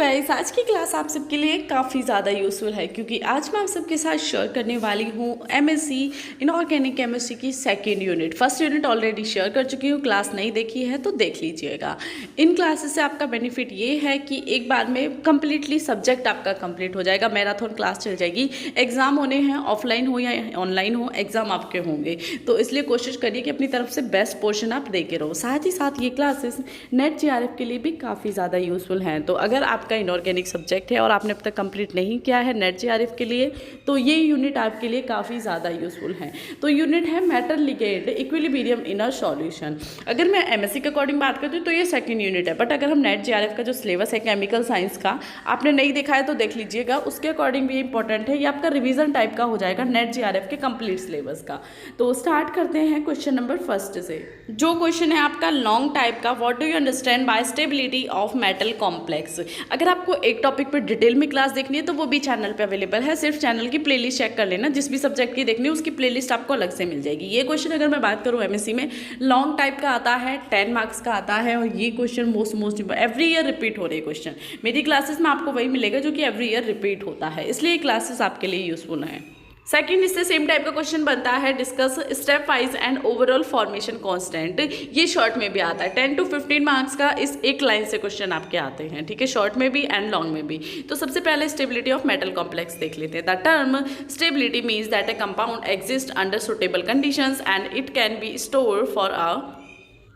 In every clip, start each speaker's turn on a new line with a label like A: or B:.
A: Guys, आज की class आप सबके लिए काफ़ी ज़्यादा यूज़फुल है क्योंकि आज मैं आप सबके साथ शेयर करने वाली हूँ एमएससी इनऑर्गेनिक केमिस्ट्री की second unit. First unit already share कर चुकी हूँ, क्लास नहीं देखी है तो देख लीजिएगा। इन क्लासेस से आपका बेनिफिट ये है कि एक बार में कम्प्लीटली सब्जेक्ट आपका कंप्लीट हो जाएगा। मैराथन क्लास चल जाएगी। एग्ज़ाम होने हैं, ऑफलाइन हो या ऑनलाइन हो, एग्ज़ाम आपके होंगे, तो इसलिए कोशिश करिए कि अपनी तरफ से बेस्ट पोर्शन आप दे के रहो। साथ ही साथ ये क्लासेस नेट जीआरएफ के लिए भी काफ़ी ज़्यादा यूज़फुल हैं। तो अगर आपका इनऑर्गेनिक सब्जेक्ट है और आपने अब तक कंप्लीट नहीं किया है नेट जीआरएफ के लिए, तो ये यूनिट आपके लिए काफ़ी ज़्यादा यूज़फुल है। तो यूनिट है metal ligand equilibrium in a solution. अगर मैं एमएससी के अकॉर्डिंग बात करती हूँ तो ये सेकंड यूनिट है, बट अगर हम नेट जीआरएफ का जो सिलेबस है केमिकल साइंस का आपने नहीं देखा है तो देख लीजिएगा, उसके अकॉर्डिंग भी इंपॉर्टेंट है। ये आपका रिविजन टाइप का हो जाएगा नेट जीआरएफ के कंप्लीट सिलेबस का। तो स्टार्ट करते हैं क्वेश्चन नंबर फर्स्ट से। जो क्वेश्चन है आपका लॉन्ग टाइप का, what do you understand by stability of metal complex. अगर आपको एक टॉपिक पर डिटेल में क्लास देखनी है तो वो भी चैनल पे अवेलेबल है। सिर्फ चैनल की प्लेलिस्ट चेक कर लेना, जिस भी सब्जेक्ट की देखनी है उसकी प्लेलिस्ट आपको अलग से मिल जाएगी। ये क्वेश्चन अगर मैं बात करूँ एमएससी में लॉन्ग टाइप का आता है, 10 मार्क्स का आता है, और ये question most every year repeat हो रहे क्वेश्चन। मेरी क्लासेस में आपको वही मिलेगा जो कि एवरी ईयर रिपीट होता है, इसलिए क्लासेस आपके लिए यूजफुल हैं। सेकंड, इससे सेम टाइप का क्वेश्चन बनता है, discuss step wise and overall formation constant. ये शॉर्ट में भी आता है, 10 to 15 मार्क्स का इस एक लाइन से क्वेश्चन आपके आते हैं, ठीक है, शॉर्ट में भी एंड लॉन्ग में भी। तो सबसे पहले स्टेबिलिटी ऑफ मेटल कॉम्प्लेक्स देख लेते हैं। The term stability means that A compound exist under suitable conditions and it can be store for a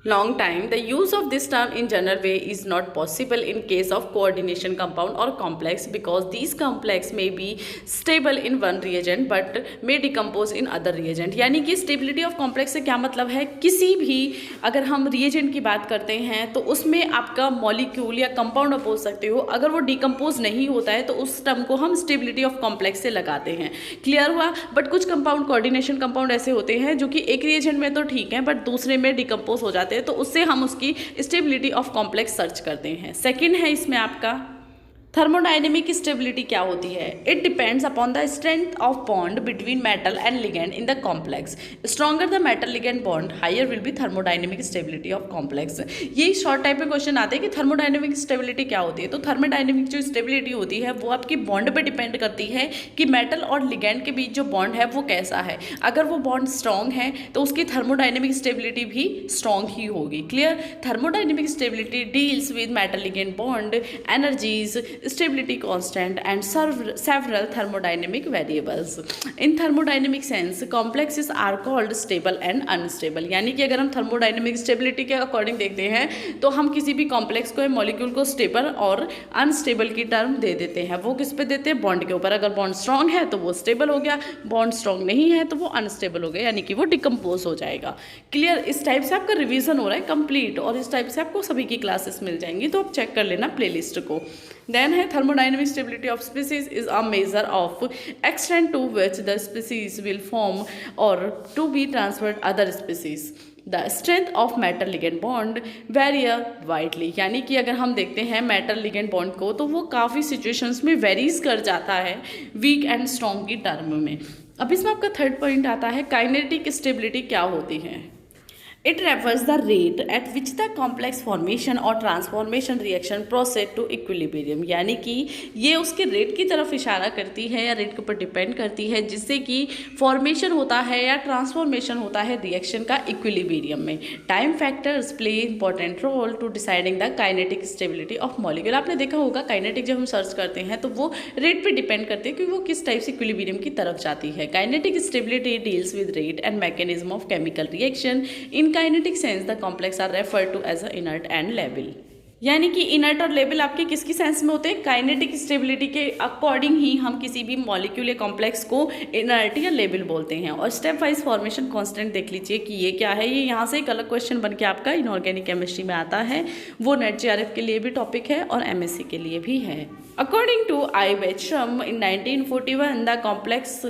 A: long time. The use of this term in general way is not possible in case of coordination compound or complex because these complex may be stable in one reagent but may decompose in other reagent। यानी कि stability of complex से क्या मतलब है, किसी भी अगर हम reagent की बात करते हैं तो उसमें आपका molecule या compound आप बोल सकते हो, अगर वो decompose नहीं होता है तो उस term को हम stability of complex से लगाते हैं। क्लियर हुआ। बट कुछ कंपाउंड coordination कंपाउंड ऐसे होते हैं जो कि एक reagent में तो ठीक है बट दूसरे में डिकम्पोज हो जाते हैं, तो उससे हम उसकी स्टेबिलिटी ऑफ कॉम्प्लेक्स सर्च करते हैं। सेकंड है इसमें आपका थर्मोडाइनेमिक स्टेबिलिटी क्या होती है। It depends upon the strength of bond between metal and ligand in the complex. Stronger the metal ligand bond higher will be thermodynamic stability of complex. यही short type में question आते हैं कि thermodynamic stability क्या होती है। तो thermodynamic जो स्टेबिलिटी होती है वो आपकी बॉन्ड पे डिपेंड करती है कि मेटल और लिगेंड के बीच जो बॉन्ड है वो कैसा है। अगर वो बॉन्ड स्ट्रॉन्ग है तो उसकी थर्मोडाइनेमिक स्टेबिलिटी भी स्ट्रॉन्ग ही होगी। Clear. Thermodynamic stability deals with metal ligand bond energies, stability constant and several thermodynamic variables. In thermodynamic sense complexes are called stable and unstable। यानी कि अगर हम thermodynamic stability के अकॉर्डिंग देखते हैं तो हम किसी भी कॉम्प्लेक्स को, मॉलिक्यूल को स्टेबल और अनस्टेबल की टर्म दे देते हैं। वो किस पे देते हैं, बॉन्ड के ऊपर। अगर बॉन्ड स्ट्रॉन्ग है तो वो स्टेबल हो गया, बॉन्ड स्ट्रॉन्ग नहीं है तो वो अनस्टेबल हो गया, यानी कि वो डिकम्पोज हो जाएगा। क्लियर। इस टाइप से आपका रिवीजन हो रहा है कंप्लीट और इस टाइप से आपको सभी की क्लासेस मिल जाएंगी, तो आप चेक कर लेना प्लेलिस्ट को। देन है thermodynamic stability of species is a measure of extent to which the species will form or to be transferred other species। The strength of metal ligand bond vary widely। यानी कि अगर हम देखते हैं metal ligand bond को तो वो काफ़ी सिचुएशंस में वेरीज कर जाता है वीक एंड स्ट्रॉन्ग की टर्म में। अब इसमें आपका थर्ड पॉइंट आता है काइनेटिक स्टेबिलिटी क्या होती है। It refers the rate at which the complex formation और transformation reaction proceed to equilibrium। यानी कि ये उसके रेट की तरफ इशारा करती है या रेट के ऊपर डिपेंड करती है जिससे कि फॉर्मेशन होता है या ट्रांसफॉर्मेशन होता है रिएक्शन का इक्विलिब्रियम में। Time factors play important role to deciding the kinetic stability of molecule. आपने देखा होगा काइनेटिक जब हम सर्च करते हैं तो वो रेट पे डिपेंड करते हैं कि वो किस टाइप से इक्विलिब्रियम की तरफ जाती है। Kinetic stability deals with rate and mechanism of chemical reaction. In kinetic sense the complex are referred to as a inert and labile. यानी कि इनर्ट और लेबल आपके किसकी सेंस में होते हैं, काइनेटिक स्टेबिलिटी के अकॉर्डिंग ही हम किसी भी मॉलिक्यूल या कॉम्प्लेक्स को इनर्ट या लेबल बोलते हैं। और स्टेप वाइज फॉर्मेशन कांस्टेंट देख लीजिए कि ये क्या है। ये यहाँ से एक अलग क्वेश्चन बन के आपका इनऑर्गेनिक केमिस्ट्री में आता है, वो नेट जीआरएफ के लिए भी टॉपिक है और एमएससी के लिए भी है। अकॉर्डिंग टू आई बेचम इन 1941 the complex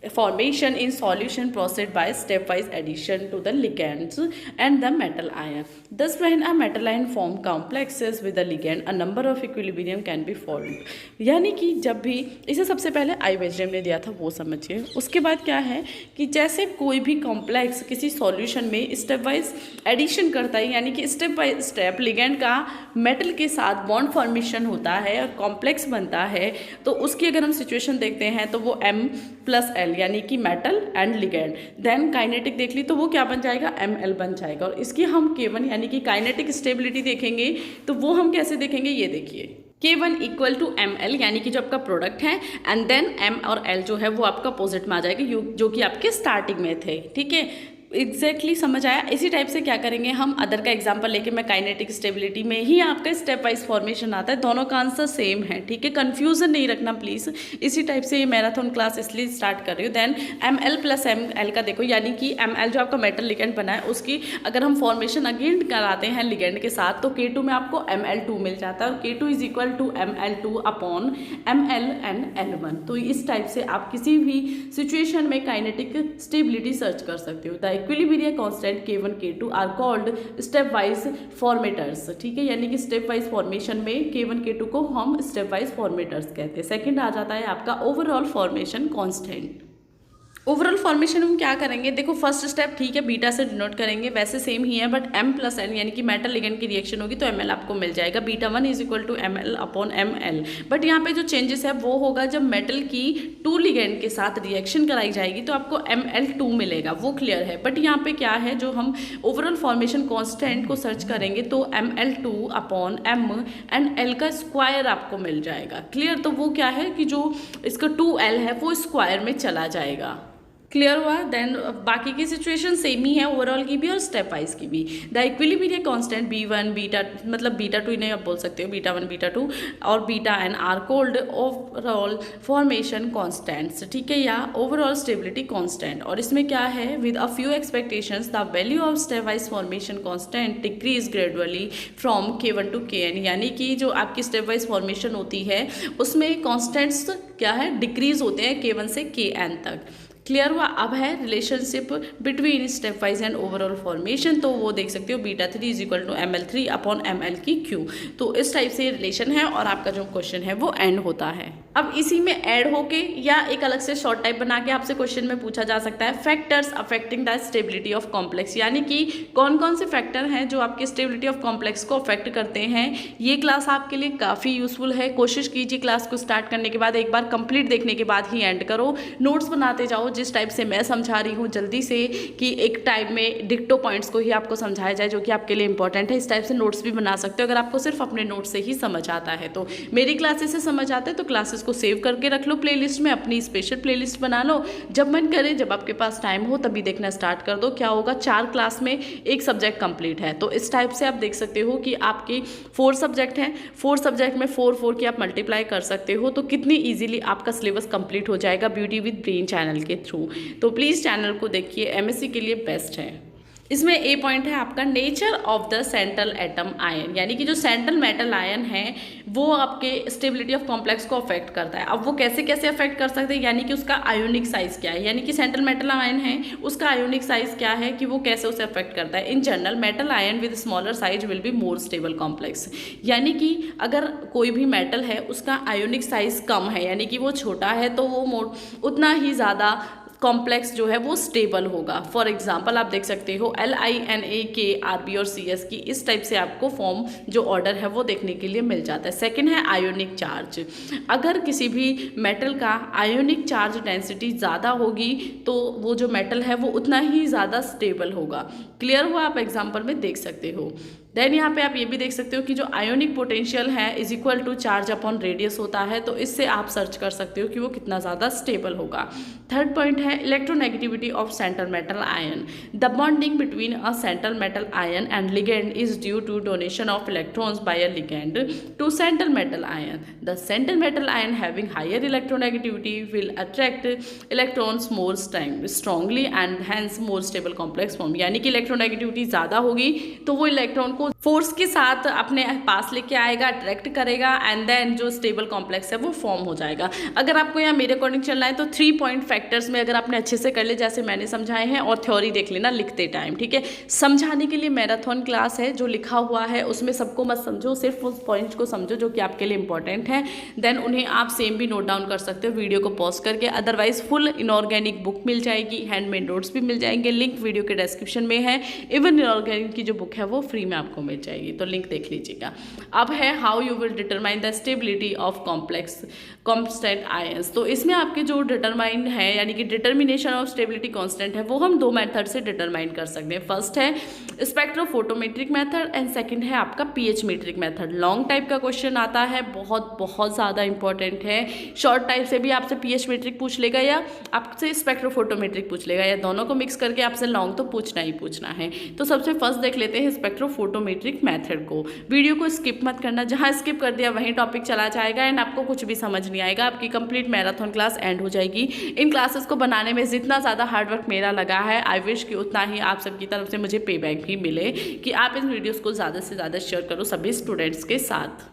A: formation in solution proceed by stepwise addition to the ligands and the metal ion. Thus when a metal ion form complexes with the ligand, a number of equilibrium can be formed. यानी कि जब भी इसे सबसे पहले आइवेजरेम ने दिया था वो समझिए, उसके बाद क्या है कि जैसे कोई भी कॉम्प्लेक्स किसी सॉल्यूशन में स्टेप वाइज एडिशन करता है, यानी कि स्टेप बाय स्टेप लिगेंड का मेटल के साथ बॉन्ड फॉर्मेशन होता है और कॉम्प्लेक्स बनता है, तो उसकी अगर हम सिचुएशन देखते हैं तो वो M+L यानी कि metal and ligand, then kinetic देख ली तो वो क्या बन जाएगा, Ml बन जाएगा। और इसकी हम K1 यानी कि काइनेटिक स्टेबिलिटी देखेंगे तो वो हम कैसे देखेंगे, ये देखिए K1 इक्वल टू Ml यानी कि जो आपका प्रोडक्ट है, एंड देन M और L जो है वो आपका अपोजिट में आ जाएगा जो कि आपके स्टार्टिंग में थे। ठीक है, एग्जैक्टली समझ आया। इसी टाइप से क्या करेंगे हम, अदर का एग्जांपल लेके, मैं काइनेटिक स्टेबिलिटी में ही आपका स्टेप वाइज फॉर्मेशन आता है, दोनों का आंसर सेम है। ठीक है, कंफ्यूजन नहीं रखना प्लीज़। इसी टाइप से ये मैराथन क्लास इसलिए स्टार्ट कर रही हूँ। देन Ml+Ml का देखो, यानी कि Ml जो आपका मेटल लिगेंड बना है उसकी अगर हम फॉर्मेशन अगेन कराते हैं लिगेंड के साथ तो K2 में आपको Ml2 मिल जाता है और K2 is equal to Ml2 upon Ml and L1। तो इस टाइप से आप किसी भी सिचुएशन में काइनेटिक स्टेबिलिटी सर्च कर सकते हो। Equilibrium constant K1 K2 are called stepwise formators. ठीक है, यानी कि स्टेप वाइज फॉर्मेशन में K1 K2 को हम स्टेप वाइज फॉर्मेटर्स कहते हैं। सेकंड आ जाता है आपका overall formation constant. Overall formation हम क्या करेंगे, देखो फर्स्ट स्टेप ठीक है बीटा से डिनोट करेंगे, वैसे सेम ही है, बट M+N यानी कि मेटल लिगेंड की रिएक्शन होगी तो Ml आपको मिल जाएगा। β1 is equal to Ml upon Ml। But यहाँ पे जो चेंजेस है वो होगा जब मेटल की 2 लिगेंड के साथ रिएक्शन कराई जाएगी तो आपको Ml2 मिलेगा, वो क्लियर है। बट यहाँ पे क्या है, जो हम ओवरऑल फॉर्मेशन कॉन्स्टेंट को सर्च करेंगे तो Ml2 upon M and L का स्क्वायर आपको मिल जाएगा। क्लियर, तो वो क्या है कि जो इसका 2L है वो स्क्वायर में चला जाएगा। क्लियर हुआ। देन बाकी की सिचुएशन सेम ही है, ओवरऑल की भी और स्टेप वाइज की भी। The equilibrium constant B1 beta मतलब β2 इन्हें आप बोल सकते हो, β1 β2 और βN are called overall formation constants. ठीक है, या ओवरऑल स्टेबिलिटी कांस्टेंट। और इसमें क्या है, with a few expectations the value of stepwise formation constant decrease gradually from K1 to Kn, यानी कि जो आपकी स्टेप वाइज फॉर्मेशन होती है उसमें कांस्टेंट्स क्या है, डिक्रीज होते हैं K1 से Kn तक। क्लियर हुआ। अब है relationship between step wise and overall formation, तो वो देख सकते हो β3 is equal to Ml3 upon Ml की Q। तो इस टाइप से रिलेशन है और आपका जो क्वेश्चन है वो एंड होता है। अब इसी में ऐड होके या एक अलग से शॉर्ट टाइप बना के आपसे क्वेश्चन में पूछा जा सकता है factors affecting the stability of complex, यानी कि कौन कौन से फैक्टर हैं जो आपकी स्टेबिलिटी ऑफ कॉम्प्लेक्स को अफेक्ट करते हैं। ये क्लास आपके लिए काफ़ी यूजफुल है। कोशिश कीजिए क्लास को स्टार्ट करने के बाद एक बार कंप्लीट देखने के बाद ही एंड करो। नोट्स बनाते जाओ जिस टाइप से मैं समझा रही हूँ, जल्दी से कि एक टाइम में डिक्टो पॉइंट्स को ही आपको समझाया जाए जो कि आपके लिए इंपॉर्टेंट है। इस टाइप से नोट्स भी बना सकते हो अगर आपको सिर्फ अपने नोट्स से ही समझ आता है। तो मेरी क्लासेस से समझ आता है तो क्लासेस को सेव करके रख लो प्लेलिस्ट में, अपनी स्पेशल प्लेलिस्ट बना लो। जब मन करे, जब आपके पास टाइम हो तभी देखना स्टार्ट कर दो। क्या होगा, 4 क्लास में एक सब्जेक्ट कंप्लीट है। तो इस टाइप से आप देख सकते हो कि आपकी 4 सब्जेक्ट हैं, 4 सब्जेक्ट में 4 की आप मल्टीप्लाई कर सकते हो तो कितनी ईजिली आपका सिलेबस कंप्लीट हो जाएगा ब्यूटी विद ब्रेन चैनल के थ्रू। तो प्लीज़ चैनल को देखिए, एमएससी के लिए बेस्ट है। इसमें ए पॉइंट है आपका nature of the central atom ion, यानी कि जो सेंट्रल मेटल आयन है वो आपके स्टेबिलिटी ऑफ कॉम्प्लेक्स को अफेक्ट करता है। अब वो कैसे कैसे अफेक्ट कर सकते हैं, यानी कि उसका आयोनिक साइज क्या है, यानी कि सेंट्रल मेटल आयन है उसका आयोनिक साइज क्या है कि वो कैसे उसे अफेक्ट करता है। In general metal ion with smaller size will be more stable complex, यानी कि अगर कोई भी मेटल है उसका आयोनिक साइज कम है, यानी कि वो छोटा है तो वो उतना ही ज़्यादा कॉम्प्लेक्स जो है वो स्टेबल होगा। फॉर एग्जाम्पल आप देख सकते हो LINA K RB और CS की इस टाइप से आपको फॉर्म जो ऑर्डर है वो देखने के लिए मिल जाता है। सेकंड है आयोनिक चार्ज, अगर किसी भी मेटल का आयोनिक चार्ज डेंसिटी ज़्यादा होगी तो वो जो मेटल है वो उतना ही ज़्यादा स्टेबल होगा। क्लियर हुआ, आप एग्जाम्पल में देख सकते हो। देन यहाँ पे आप ये भी देख सकते हो कि जो आयोनिक पोटेंशियल है is equal to charge upon radius होता है, तो इससे आप सर्च कर सकते हो कि वो कितना ज़्यादा स्टेबल होगा। थर्ड पॉइंट है electronegativity of central metal ion, the bonding between a central metal ion and ligand is due to donation of electrons by a ligand to central metal ion. The central metal ion having higher electronegativity will attract electrons more strongly and hence more stable complex form, यानी कि electronegativity ज़्यादा होगी तो वो electron को force के साथ अपने पास लेके आएगा, अट्रैक्ट करेगा एंड देन जो स्टेबल कॉम्प्लेक्स है वो फॉर्म हो जाएगा। अगर आपको यहाँ मेरे अकॉर्डिंग चलना है तो 3 पॉइंट फैक्टर्स में अगर आपने अच्छे से कर ले जैसे मैंने समझाए हैं, और थ्योरी देख लेना लिखते टाइम, ठीक है। समझाने के लिए मैराथन क्लास है, जो लिखा हुआ है उसमें सबको मत समझो, सिर्फ उस पॉइंट्स को समझो जो कि आपके लिए इंपॉर्टेंट है। देन उन्हें आप सेम भी नोट डाउन कर सकते हो वीडियो को पॉज करके। अदरवाइज फुल इनऑर्गेनिक बुक मिल जाएगी, हैंडमेड नोट्स भी मिल जाएंगे, लिंक वीडियो के डिस्क्रिप्शन में है। इवन इनऑर्गेनिक की जो बुक है वो फ्री में आपको मिल जाएगी, तो लिंक देख लीजिएगा। अब है how you will determine the stability of complex constant ions. तो इसमें आपके जो डिटरमाइन है यानी कि डिटर्मिनेशन ऑफ स्टेबिलिटी कांस्टेंट है वो हम 2 मेथड से डिटरमाइन कर सकते हैं। फर्स्ट है स्पेक्ट्रोफोटोमेट्रिक मेथड एंड सेकंड है आपका pH metric method. Long type का क्वेश्चन आता है, बहुत ज़्यादा इंपॉर्टेंट है। शॉर्ट टाइप से भी आपसे पीएच मीट्रिक पूछ लेगा या आपसे स्पेक्ट्रोफोटोमेट्रिक पूछ लेगा, या दोनों को मिक्स करके आपसे लॉन्ग तो पूछना ही पूछना है। तो सबसे फर्स्ट देख लेते हैं स्पेक्ट्रोफोटोमेट्रिक मेथड को। वीडियो को स्किप मत करना, जहां स्किप कर दिया वहीं टॉपिक चला जाएगा एंड आपको कुछ भी समझ नहीं आएगा, आपकी कंप्लीट मैराथन क्लास एंड हो जाएगी। इन क्लासेस को बनाने में जितना ज़्यादा हार्डवर्क मेरा लगा है, आई विश कि उतना ही आप सबकी तरफ से मुझे पे बैक भी मिले कि आप इन वीडियोस को ज़्यादा से ज़्यादा शेयर करो सभी स्टूडेंट्स के साथ।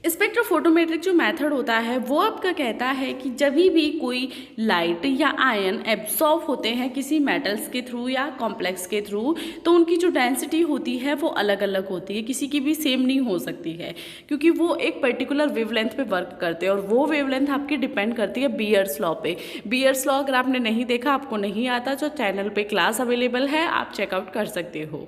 A: स्पेक्ट्रोफोटोमेट्रिक जो मेथड होता है वो आपका कहता है कि जब भी कोई लाइट या आयन एब्सॉर्ब होते हैं किसी मेटल्स के थ्रू या कॉम्प्लेक्स के थ्रू, तो उनकी जो डेंसिटी होती है वो अलग अलग होती है, किसी की भी सेम नहीं हो सकती है, क्योंकि वो एक पर्टिकुलर वेवलेंथ पे वर्क करते हैं और वो वेवलेंथ आपकी डिपेंड करती है बियर्स लॉ पे। बियर्स लॉ अगर आपने नहीं देखा, आपको नहीं आता, तो चैनल पे क्लास अवेलेबल है, आप चेकआउट कर सकते हो।